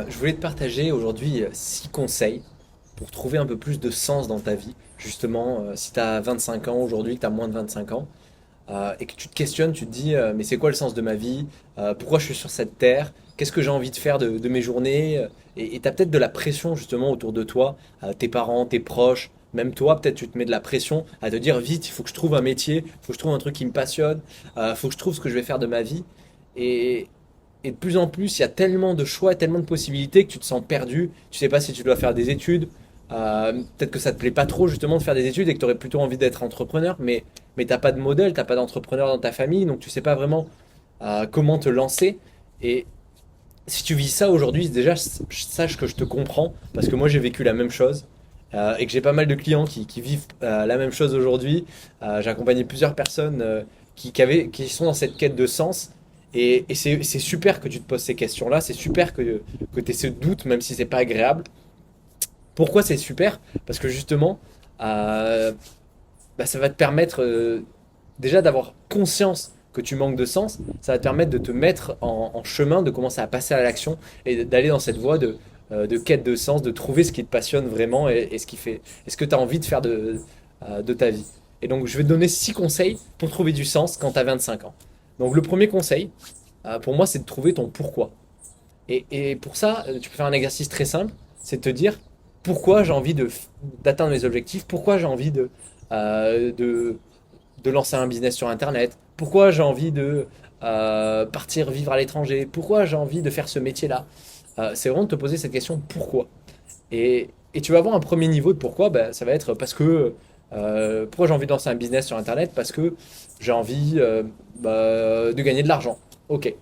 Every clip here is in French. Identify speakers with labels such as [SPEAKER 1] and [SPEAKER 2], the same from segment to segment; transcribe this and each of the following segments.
[SPEAKER 1] Je voulais te partager aujourd'hui 6 conseils pour trouver un peu plus de sens dans ta vie. Justement, si tu as 25 ans aujourd'hui, que tu as moins de 25 ans, et que tu te questionnes, tu te dis, mais c'est quoi le sens de ma vie? Pourquoi je suis sur cette terre? Qu'est-ce que j'ai envie de faire de mes journées? Et tu as peut-être de la pression justement autour de toi, tes parents, tes proches, même toi, peut-être tu te mets de la pression à te dire, vite, il faut que je trouve un métier, il faut que je trouve un truc qui me passionne, il faut que je trouve ce que je vais faire de ma vie. Et, et de plus en plus, il y a tellement de choix, tellement de possibilités que tu te sens perdu. Tu sais pas si tu dois faire des études. Peut-être que ça te plaît pas trop justement de faire des études et que tu aurais plutôt envie d'être entrepreneur, mais t'as pas de modèle, t'as pas d'entrepreneur dans ta famille, donc tu sais pas vraiment comment te lancer. Et si tu vis ça aujourd'hui, déjà sache que je te comprends parce que moi j'ai vécu la même chose et que j'ai pas mal de clients qui vivent la même chose aujourd'hui. J'ai accompagné plusieurs personnes qui sont dans cette quête de sens. Et c'est super que tu te poses ces questions-là, c'est super que tu aies ce doute, même si c'est pas agréable. Pourquoi c'est super? Parce que justement, euh, ça va te permettre déjà d'avoir conscience que tu manques de sens, ça va te permettre de te mettre en chemin, de commencer à passer à l'action et d'aller dans cette voie de quête de sens, de trouver ce qui te passionne vraiment et ce qui fait, et ce que tu as envie de faire de ta vie. Et donc, je vais te donner 6 conseils pour trouver du sens quand tu as 25 ans. Donc, le premier conseil, pour moi, c'est de trouver ton pourquoi. Et pour ça, tu peux faire un exercice très simple, c'est de te dire pourquoi j'ai envie d'atteindre mes objectifs, pourquoi j'ai envie euh, de, de lancer un business sur Internet, pourquoi j'ai envie de partir vivre à l'étranger, pourquoi j'ai envie de faire ce métier-là. C'est vraiment de te poser cette question pourquoi. Et tu vas avoir un premier niveau de pourquoi, ça va être parce que pourquoi j'ai envie de lancer un business sur Internet, parce que j'ai envie de gagner de l'argent. Ok.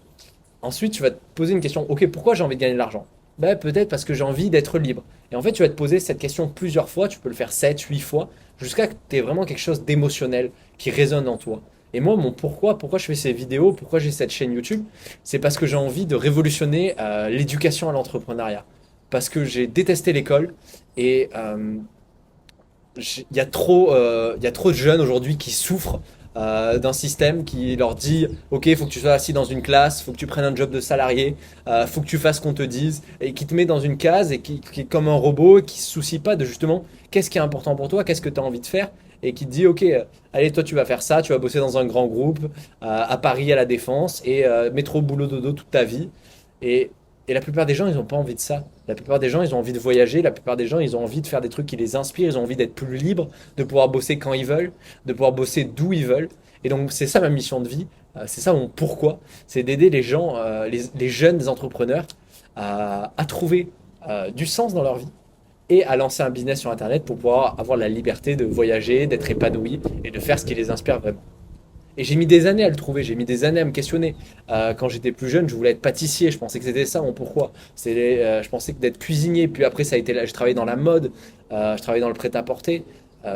[SPEAKER 1] Ensuite, tu vas te poser une question. Ok, pourquoi j'ai envie de gagner de l'argent? Peut-être parce que j'ai envie d'être libre. Et en fait, tu vas te poser cette question plusieurs fois. Tu peux le faire 7, 8 fois, jusqu'à que tu aies vraiment quelque chose d'émotionnel qui résonne en toi. Et moi, mon pourquoi je fais ces vidéos, pourquoi j'ai cette chaîne YouTube, c'est parce que j'ai envie de révolutionner l'éducation à l'entrepreneuriat. Parce que j'ai détesté l'école et il y a trop de jeunes aujourd'hui qui souffrent d'un système qui leur dit ok, il faut que tu sois assis dans une classe, il faut que tu prennes un job de salarié, il faut que tu fasses ce qu'on te dise, et qui te met dans une case et qui est comme un robot, et qui se soucie pas de justement qu'est-ce qui est important pour toi, qu'est-ce que tu as envie de faire, et qui te dit ok, allez, toi tu vas faire ça, tu vas bosser dans un grand groupe, à Paris, à la Défense, et métro, boulot, dodo toute ta vie. Et, et la plupart des gens, ils n'ont pas envie de ça. La plupart des gens, ils ont envie de voyager. La plupart des gens, ils ont envie de faire des trucs qui les inspirent. Ils ont envie d'être plus libres, de pouvoir bosser quand ils veulent, de pouvoir bosser d'où ils veulent. Et donc, c'est ça ma mission de vie. C'est ça mon pourquoi. C'est d'aider les gens, les jeunes entrepreneurs à trouver du sens dans leur vie et à lancer un business sur Internet pour pouvoir avoir la liberté de voyager, d'être épanoui et de faire ce qui les inspire vraiment. Et j'ai mis des années à le trouver, j'ai mis des années à me questionner. Quand j'étais plus jeune, je voulais être pâtissier, je pensais que c'était ça mon pourquoi. Je pensais que d'être cuisinier, puis après ça a été là, je travaillais dans la mode, je travaillais dans le prêt-à-porter.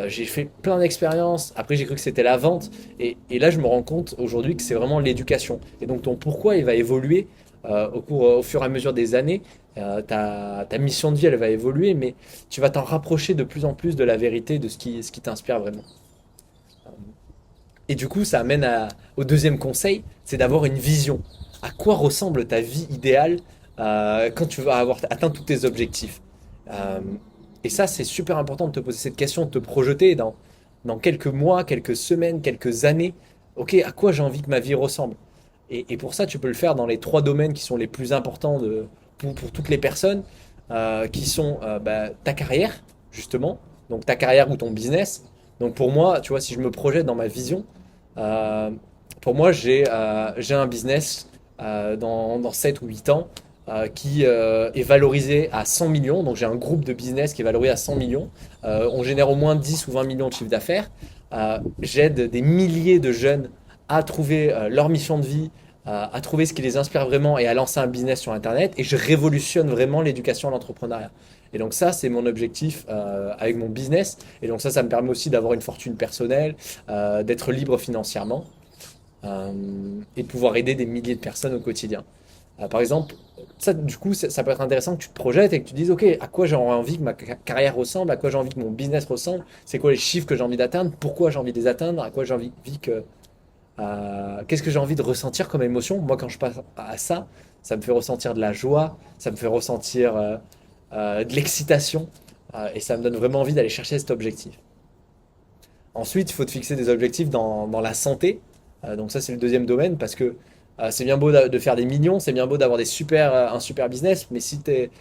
[SPEAKER 1] J'ai fait plein d'expériences, après j'ai cru que c'était la vente, et là je me rends compte aujourd'hui que c'est vraiment l'éducation. Et donc ton pourquoi il va évoluer au fur et à mesure des années. Ta mission de vie elle va évoluer, mais tu vas t'en rapprocher de plus en plus de la vérité, de ce qui t'inspire vraiment. Et du coup, ça amène au deuxième conseil, c'est d'avoir une vision. À quoi ressemble ta vie idéale quand tu vas avoir atteint tous tes objectifs? Euh, et ça, c'est super important de te poser cette question, de te projeter dans quelques mois, quelques semaines, quelques années. Ok, à quoi j'ai envie que ma vie ressemble? Et pour ça, tu peux le faire dans les 3 domaines qui sont les plus importants pour toutes les personnes, qui sont ta carrière, justement, donc ta carrière ou ton business. Donc pour moi, tu vois, si je me projette dans ma vision, euh, pour moi, j'ai un business dans 7 ou 8 ans qui est valorisé à 100 millions. Donc j'ai un groupe de business qui est valorisé à 100 millions. On génère au moins 10 ou 20 millions de chiffre d'affaires. J'aide des milliers de jeunes à trouver leur mission de vie, à trouver ce qui les inspire vraiment et à lancer un business sur Internet. Et je révolutionne vraiment l'éducation à l'entrepreneuriat. Et donc ça, c'est mon objectif avec mon business. Et donc ça me permet aussi d'avoir une fortune personnelle, d'être libre financièrement et de pouvoir aider des milliers de personnes au quotidien. Par exemple, ça, du coup, ça peut être intéressant que tu te projettes et que tu dises, OK, à quoi j'aurais envie que ma carrière ressemble, à quoi j'ai envie que mon business ressemble, c'est quoi les chiffres que j'ai envie d'atteindre, pourquoi j'ai envie de les atteindre, à quoi qu'est-ce que j'ai envie de ressentir comme émotion. Moi, quand je passe à ça, ça me fait ressentir de la joie, ça me fait ressentir de l'excitation, et ça me donne vraiment envie d'aller chercher cet objectif. Ensuite, il faut te fixer des objectifs dans la santé. Donc ça, c'est le deuxième domaine parce que c'est bien beau de faire des millions, c'est bien beau d'avoir un super business, mais si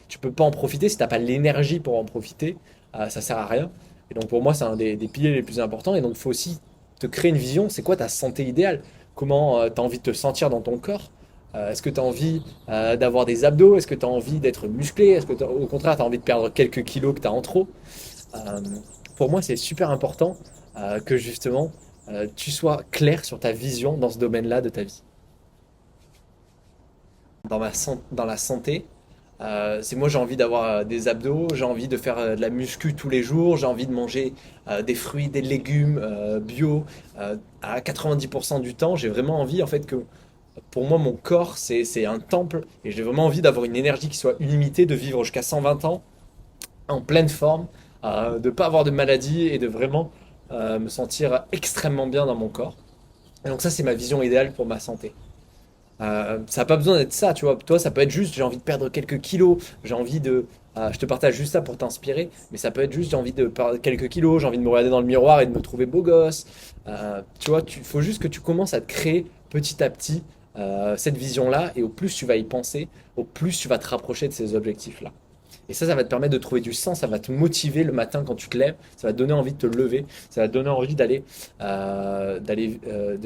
[SPEAKER 1] tu peux pas en profiter, si t'as pas l'énergie pour en profiter, ça sert à rien. Et donc pour moi, c'est un des piliers les plus importants. Et donc il faut aussi te créer une vision. C'est quoi ta santé idéale? Comment tu as envie de te sentir dans ton corps? Est-ce que tu as envie d'avoir des abdos? Est-ce que tu as envie d'être musclé? Est-ce que au contraire, tu as envie de perdre quelques kilos que tu as en trop? Euh, pour moi, c'est super important que justement tu sois clair sur ta vision dans ce domaine-là de ta vie. Dans la santé, c'est moi j'ai envie d'avoir des abdos, j'ai envie de faire de la muscu tous les jours, j'ai envie de manger des fruits, des légumes bio à 90% du temps. J'ai vraiment envie en fait que pour moi mon corps c'est un temple et j'ai vraiment envie d'avoir une énergie qui soit illimitée, de vivre jusqu'à 120 ans en pleine forme, de ne pas avoir de maladie et de vraiment me sentir extrêmement bien dans mon corps. Et donc ça, c'est ma vision idéale pour ma santé. Ça n'a pas besoin d'être ça, tu vois. Toi, ça peut être juste, j'ai envie de perdre quelques kilos, j'ai envie de... je te partage juste ça pour t'inspirer, mais ça peut être juste, j'ai envie de perdre quelques kilos, j'ai envie de me regarder dans le miroir et de me trouver beau gosse. Tu vois, il faut juste que tu commences à te créer petit à petit cette vision-là, et au plus tu vas y penser, au plus tu vas te rapprocher de ces objectifs-là. Et ça va te permettre de trouver du sens, ça va te motiver le matin quand tu te lèves, ça va te donner envie de te lever, ça va te donner envie de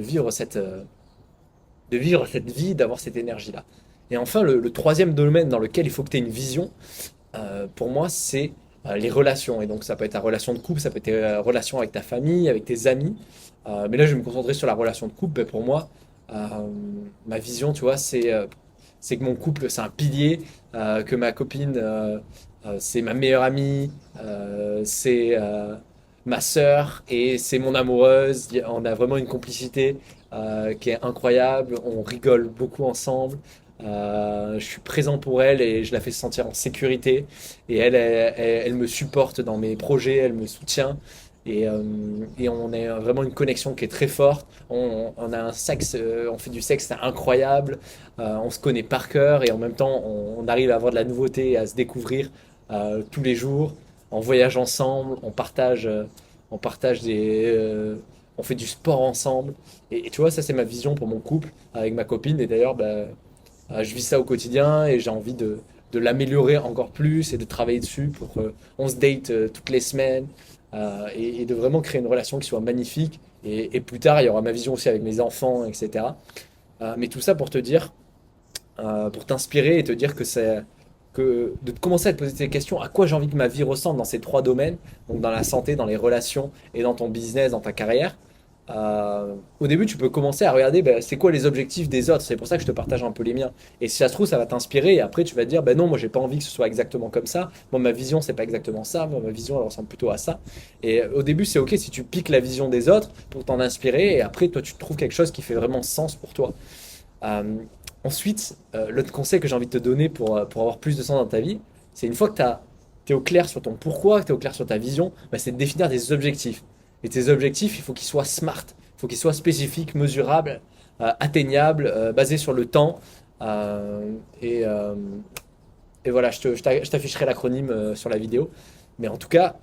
[SPEAKER 1] vivre cette vie, d'avoir cette énergie-là. Et enfin, le troisième domaine dans lequel il faut que tu aies une vision, pour moi, c'est les relations. Et donc, ça peut être ta relation de couple, ça peut être tes relations avec ta famille, avec tes amis. Mais là, je vais me concentrer sur la relation de couple. Ben, pour moi, euh, ma vision, tu vois, c'est que mon couple, c'est un pilier, que ma copine, c'est ma meilleure amie, c'est ma sœur et c'est mon amoureuse. On a vraiment une complicité qui est incroyable. On rigole beaucoup ensemble. Je suis présent pour elle et je la fais se sentir en sécurité. Et elle me supporte dans mes projets, elle me soutient. Et on a vraiment une connexion qui est très forte. On a un sexe, on fait du sexe incroyable. On se connaît par cœur et en même temps, on arrive à avoir de la nouveauté, et à se découvrir tous les jours. On voyage ensemble, on partage on fait du sport ensemble. Et tu vois, ça c'est ma vision pour mon couple avec ma copine. Et d'ailleurs, bah, je vis ça au quotidien et j'ai envie de l'améliorer encore plus et de travailler dessus pour qu'on se date toutes les semaines et de vraiment créer une relation qui soit magnifique. Et plus tard, il y aura ma vision aussi avec mes enfants, etc. Mais tout ça pour te dire, pour t'inspirer et te dire que de commencer à te poser ces questions, à quoi j'ai envie que ma vie ressemble dans ces trois domaines, donc dans la santé, dans les relations et dans ton business, dans ta carrière. Au début, tu peux commencer à regarder ben, c'est quoi les objectifs des autres. C'est pour ça que je te partage un peu les miens. Et si ça se trouve, ça va t'inspirer. Et après, tu vas te dire, ben non, moi, j'ai pas envie que ce soit exactement comme ça. Moi, ma vision, c'est pas exactement ça. Moi, ma vision, elle ressemble plutôt à ça. Et au début, c'est ok si tu piques la vision des autres pour t'en inspirer. Et après, toi, tu trouves quelque chose qui fait vraiment sens pour toi. Euh, Ensuite, l'autre conseil que j'ai envie de te donner pour avoir plus de sens dans ta vie, c'est une fois que tu es au clair sur ton pourquoi, que tu es au clair sur ta vision, bah, c'est de définir des objectifs. Et tes objectifs, il faut qu'ils soient smart, il faut qu'ils soient spécifiques, mesurables, atteignables, basés sur le temps. Euh, et, euh, et voilà, je t'afficherai l'acronyme sur la vidéo. Mais en tout cas,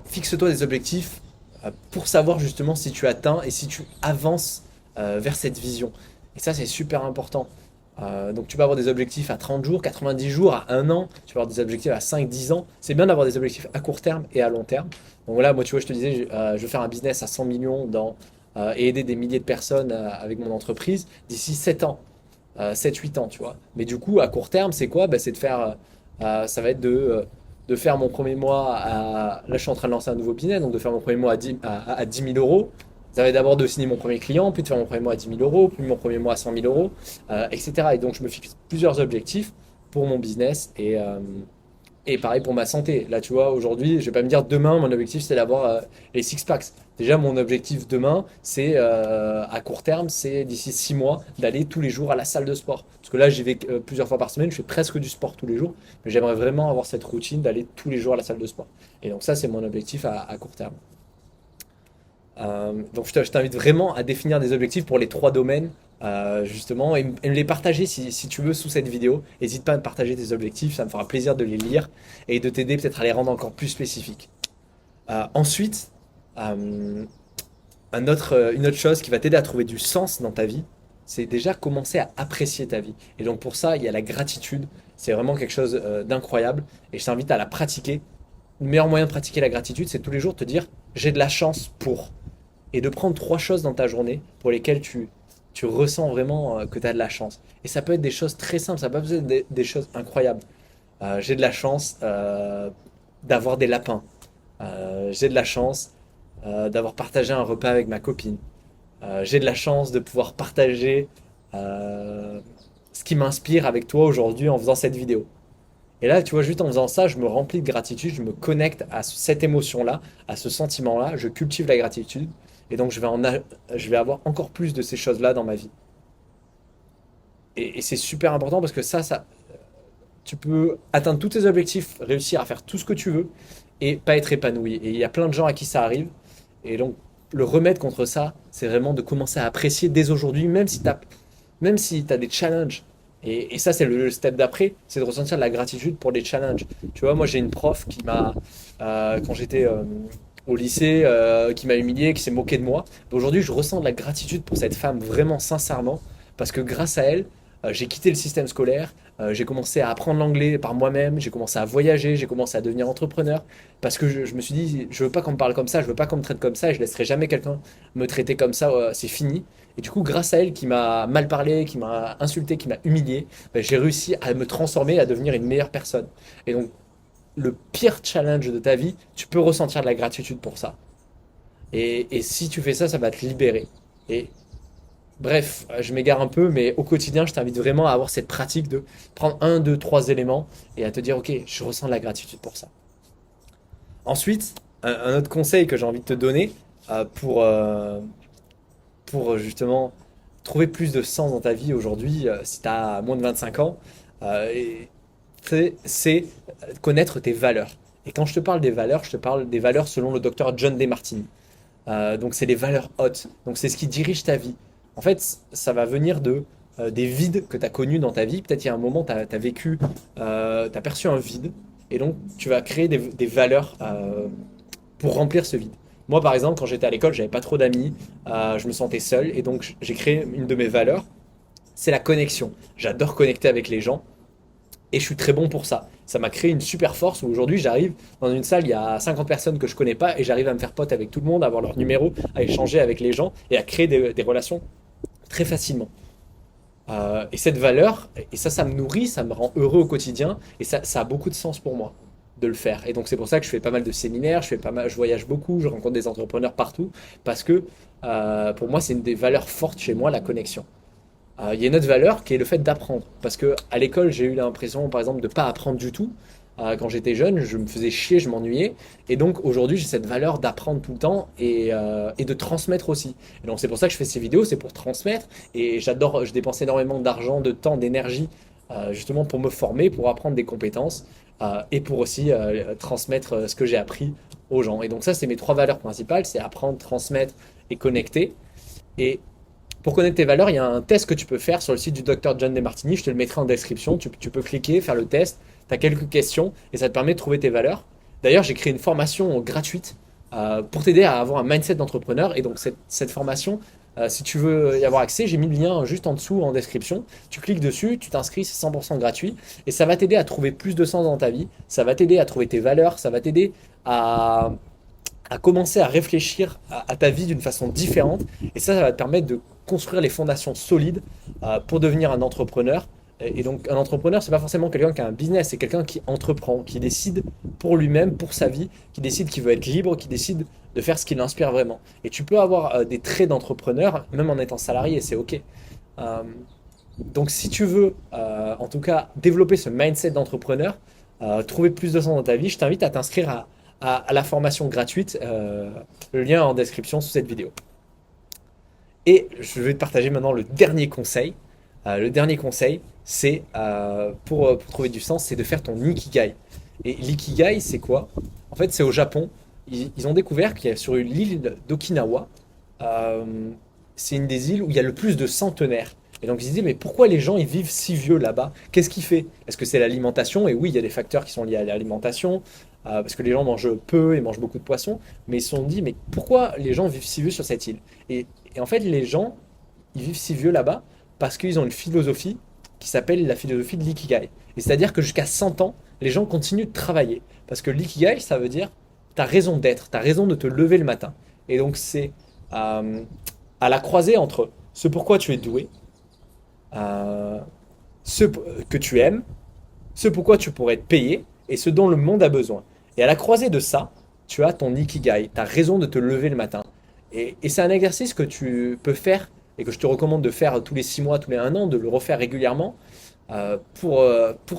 [SPEAKER 1] fixe-toi des objectifs pour savoir justement si tu atteins et si tu avances vers cette vision. Et ça, c'est super important. Donc tu vas avoir des objectifs à 30 jours, 90 jours, à 1 an, tu vas avoir des objectifs à 5, 10 ans. C'est bien d'avoir des objectifs à court terme et à long terme. Donc voilà, moi tu vois, je te disais, je veux faire un business à 100 millions et aider des milliers de personnes avec mon entreprise d'ici 7 ans, 7, 8 ans, tu vois. Mais du coup, à court terme, c'est quoi? Bah, c'est de faire, ça va être de faire mon premier mois à... Là, je suis en train de lancer un nouveau business, donc de faire mon premier mois à 10 000 euros. Ça va être d'abord de signer mon premier client, puis de faire mon premier mois à 10 000 euros, puis mon premier mois à 100 000 euros, etc. Et donc, je me fixe plusieurs objectifs pour mon business et pareil pour ma santé. Là, tu vois, aujourd'hui, je vais pas me dire demain, mon objectif, c'est d'avoir les six packs. Déjà, mon objectif demain, c'est à court terme, c'est d'ici 6 mois d'aller tous les jours à la salle de sport. Parce que là, j'y vais plusieurs fois par semaine, je fais presque du sport tous les jours, mais j'aimerais vraiment avoir cette routine d'aller tous les jours à la salle de sport. Et donc ça, c'est mon objectif à court terme. Donc je t'invite vraiment à définir des objectifs pour les trois domaines justement, et me les partager si tu veux sous cette vidéo. N'hésite pas à me partager tes objectifs, ça me fera plaisir de les lire et de t'aider peut-être à les rendre encore plus spécifiques. Ensuite, euh, une autre chose qui va t'aider à trouver du sens dans ta vie, c'est déjà commencer à apprécier ta vie. Et donc pour ça, il y a la gratitude. C'est vraiment quelque chose d'incroyable et je t'invite à la pratiquer. Le meilleur moyen de pratiquer la gratitude, c'est tous les jours te dire j'ai de la chance pour. Et de prendre trois choses dans ta journée pour lesquelles tu ressens vraiment que tu as de la chance. Et ça peut être des choses très simples, ça peut pas être des choses incroyables. J'ai de la chance d'avoir des lapins. J'ai de la chance d'avoir partagé un repas avec ma copine. J'ai de la chance de pouvoir partager ce qui m'inspire avec toi aujourd'hui en faisant cette vidéo. Et là, tu vois, juste en faisant ça, je me remplis de gratitude, je me connecte à cette émotion-là, à ce sentiment-là, je cultive la gratitude, et donc je vais avoir encore plus de ces choses-là dans ma vie. Et c'est super important parce que tu peux atteindre tous tes objectifs, réussir à faire tout ce que tu veux, et pas être épanoui. Et il y a plein de gens à qui ça arrive, et donc le remède contre ça, c'est vraiment de commencer à apprécier dès aujourd'hui, même si tu as des challenges. Et ça, c'est le step d'après, c'est de ressentir de la gratitude pour les challenges. Tu vois, moi, j'ai une prof quand j'étais au lycée, qui m'a humilié, qui s'est moqué de moi. Aujourd'hui, je ressens de la gratitude pour cette femme, vraiment sincèrement, parce que grâce à elle, j'ai quitté le système scolaire, j'ai commencé à apprendre l'anglais par moi-même, j'ai commencé à voyager, j'ai commencé à devenir entrepreneur, parce que je me suis dit, je veux pas qu'on me parle comme ça, je veux pas qu'on me traite comme ça, et je laisserai jamais quelqu'un me traiter comme ça, c'est fini. Et du coup, grâce à elle qui m'a mal parlé, qui m'a insulté, qui m'a humilié, ben, j'ai réussi à me transformer, à devenir une meilleure personne. Et donc, le pire challenge de ta vie, tu peux ressentir de la gratitude pour ça. Et si tu fais ça, ça va te libérer. Et bref, je m'égare un peu, mais au quotidien, je t'invite vraiment à avoir cette pratique de prendre un, deux, trois éléments et à te dire, ok, je ressens de la gratitude pour ça. Ensuite, un autre conseil que j'ai envie de te donner pour justement trouver plus de sens dans ta vie aujourd'hui, si tu as moins de 25 ans, c'est connaître tes valeurs. Et quand je te parle des valeurs, je te parle des valeurs selon le docteur John DeMartini. Donc c'est les valeurs hautes. Donc c'est ce qui dirige ta vie. En fait, ça va venir des vides que tu as connus dans ta vie. Peut-être il y a un moment, tu as vécu, tu as perçu un vide. Et donc tu vas créer des valeurs pour remplir ce vide. Moi, par exemple, quand j'étais à l'école, j'avais pas trop d'amis, je me sentais seul, et donc j'ai créé une de mes valeurs, c'est la connexion. J'adore connecter avec les gens, et je suis très bon pour ça. Ça m'a créé une super force où aujourd'hui j'arrive dans une salle, il y a 50 personnes que je connais pas, et j'arrive à me faire pote avec tout le monde, à avoir leur numéro, à échanger avec les gens, et à créer des relations très facilement. Et cette valeur, et ça me nourrit, ça me rend heureux au quotidien, et ça a beaucoup de sens pour moi de le faire. Et donc c'est pour ça que je fais pas mal de séminaires, je voyage beaucoup, je rencontre des entrepreneurs partout, parce que pour moi c'est une des valeurs fortes chez moi, la connexion. Il y a une autre valeur qui est le fait d'apprendre. Parce que à l'école, j'ai eu l'impression, par exemple, de ne pas apprendre du tout. Quand j'étais jeune, je me faisais chier, je m'ennuyais. Et donc aujourd'hui, j'ai cette valeur d'apprendre tout le temps et de transmettre aussi. Et donc c'est pour ça que je fais ces vidéos, c'est pour transmettre. Et j'adore, je dépense énormément d'argent, de temps, d'énergie, justement pour me former, pour apprendre des compétences et pour aussi transmettre ce que j'ai appris aux gens. Et donc ça, c'est mes trois valeurs principales, c'est apprendre, transmettre et connecter. Et pour connaître tes valeurs, il y a un test que tu peux faire sur le site du docteur John DeMartini. Je te le mettrai en description. Tu peux cliquer, faire le test. Tu as quelques questions et ça te permet de trouver tes valeurs. D'ailleurs, j'ai créé une formation gratuite pour t'aider à avoir un mindset d'entrepreneur. Et donc, cette formation, si tu veux y avoir accès, j'ai mis le lien juste en dessous en description. Tu cliques dessus, tu t'inscris, c'est 100% gratuit. Et ça va t'aider à trouver plus de sens dans ta vie. Ça va t'aider à trouver tes valeurs. Ça va t'aider à, à commencer à réfléchir à ta vie d'une façon différente. Et ça va te permettre de construire les fondations solides pour devenir un entrepreneur. Et donc, un entrepreneur, c'est pas forcément quelqu'un qui a un business, c'est quelqu'un qui entreprend, qui décide pour lui-même, pour sa vie, qui décide qu'il veut être libre, qui décide de faire ce qui l'inspire vraiment. Et tu peux avoir des traits d'entrepreneur, même en étant salarié, et c'est OK. Euh, donc, si tu veux, en tout cas, développer ce mindset d'entrepreneur, trouver plus de sens dans ta vie, je t'invite à t'inscrire à la formation gratuite, le lien en description sous cette vidéo. Et je vais te partager maintenant le dernier conseil. Le dernier conseil, c'est pour trouver du sens, c'est de faire ton ikigai. Et l'ikigai, c'est quoi? En fait, c'est au Japon. Ils ont découvert qu'il y a sur l'île d'Okinawa, euh, c'est une des îles où il y a le plus de centenaires. Et donc ils se disent, mais pourquoi les gens ils vivent si vieux là-bas? Qu'est-ce qui fait? Est-ce que c'est l'alimentation? Et oui, il y a des facteurs qui sont liés à l'alimentation, parce que les gens mangent peu et mangent beaucoup de poissons. Mais ils se sont dit, mais pourquoi les gens vivent si vieux sur cette île? Et, et en fait, les gens, ils vivent si vieux là-bas parce qu'ils ont une philosophie qui s'appelle la philosophie de l'ikigai. Et c'est-à-dire que jusqu'à 100 ans, les gens continuent de travailler. Parce que l'ikigai, ça veut dire, tu as raison d'être, tu as raison de te lever le matin. Et donc c'est euh, à la croisée entre ce pourquoi tu es doué, euh, ce que tu aimes, ce pourquoi tu pourrais être payé et ce dont le monde a besoin. Et à la croisée de ça, tu as ton ikigai, tu as raison de te lever le matin. Et c'est un exercice que tu peux faire et que je te recommande de faire tous les 6 mois, tous les 1 an, de le refaire régulièrement pour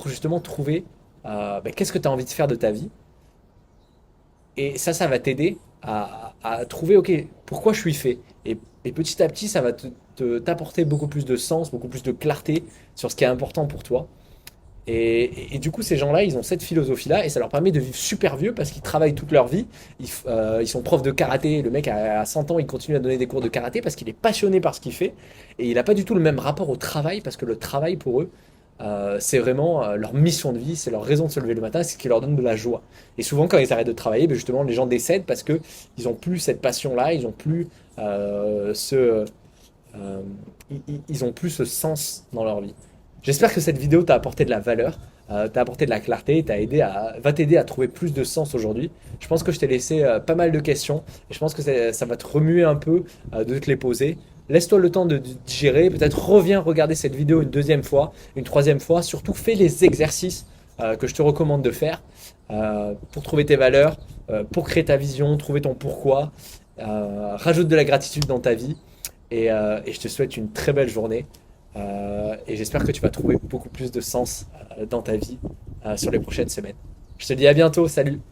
[SPEAKER 1] justement trouver qu'est-ce que tu as envie de faire de ta vie. Et ça va t'aider à trouver, ok, pourquoi je suis fait. Et petit à petit, ça va t'apporter beaucoup plus de sens, beaucoup plus de clarté sur ce qui est important pour toi. Et du coup, ces gens-là, ils ont cette philosophie-là et ça leur permet de vivre super vieux parce qu'ils travaillent toute leur vie. Ils sont profs de karaté. Le mec, à 100 ans, il continue à donner des cours de karaté parce qu'il est passionné par ce qu'il fait. Et il n'a pas du tout le même rapport au travail parce que le travail, pour eux, c'est vraiment leur mission de vie, c'est leur raison de se lever le matin, c'est ce qui leur donne de la joie. Et souvent, quand ils arrêtent de travailler, ben justement, les gens décèdent parce que ils ont plus cette passion-là, ils ont plus euh, ils ont plus ce sens dans leur vie. J'espère que cette vidéo t'a apporté de la valeur, t'a apporté de la clarté, va t'aider à trouver plus de sens aujourd'hui. Je pense que je t'ai laissé pas mal de questions et je pense que ça va te remuer un peu de te les poser. Laisse-toi le temps de digérer, peut-être reviens regarder cette vidéo une deuxième fois, une troisième fois. Surtout fais les exercices que je te recommande de faire pour trouver tes valeurs, pour créer ta vision, trouver ton pourquoi. Rajoute de la gratitude dans ta vie et je te souhaite une très belle journée. Et j'espère que tu vas trouver beaucoup plus de sens dans ta vie sur les prochaines semaines. Je te dis à bientôt, salut!